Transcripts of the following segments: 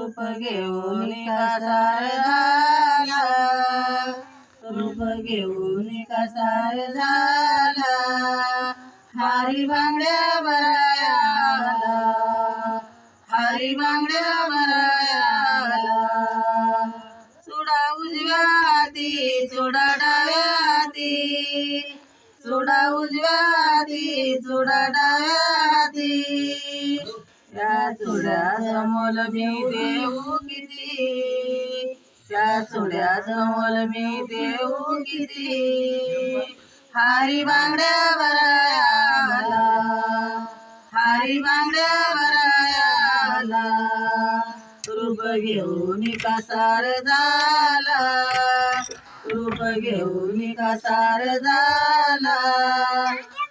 रूप घेऊन कासार झाला, रूप घेऊन कासार झाला, हरी बांगड्या बरायाला, हरी बांगड्या बरायाला. चुडा उजव्या हाती चुडा डाव्या हाती, चुडा उजव्या हाती चुडा डाव्या हाती, या चुड्याचं मोल मी देऊ किती, त्या चुड्याचं मोल मी देऊ किती. हरी बांगड्या बरायाला, हरी बांगड्या बरायाला, रूप घेऊन कासार झाला, रूप घेऊन कासार झाला,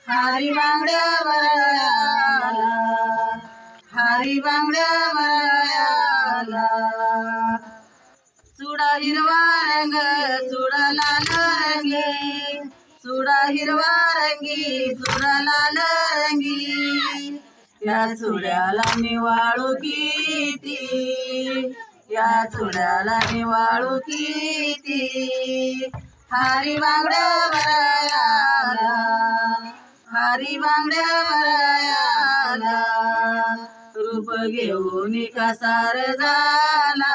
हरी बांगड्या बरायाला, हरी बांगड्या बरायाला. चुडा हिरवा रंग चुडा लाल रंगी, चुडा हिरवा रंगी चुडा लाल रंगी, या चुड्याला निवाळू किती, या चुड्याला निवाळू किती. हरी बांगड्या बरायाला, हरी बांगड्या बरायाला, रूप घेऊन कासार झाला,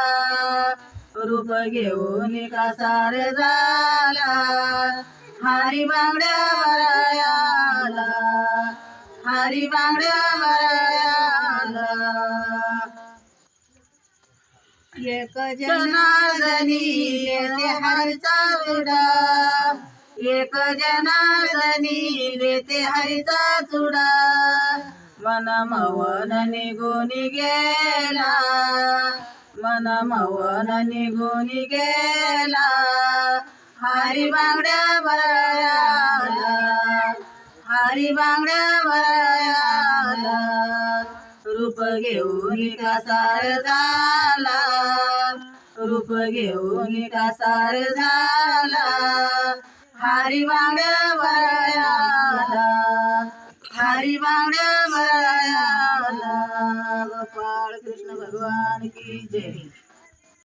रूप घेऊन कासार झाला, हरी बांगड्या बरायाला, हरी बांगड्या बरायाला. एक जनार्दनी लेते हरीचा चुडा, एक जनार्दनी लेते हरीचा चुडा, मन मवन निघून गेला, मन मवन निघून गेला, हरी बांगड्या बरायाला, हरी बांगड्या बरायाला, रूप घेऊन कासार झाला, रूप घेऊन कासार झाला, हरी बांगड्या बरायाला, हरी बांगड्या बरायाला. गोपाळ कृष्ण भगवान की जय.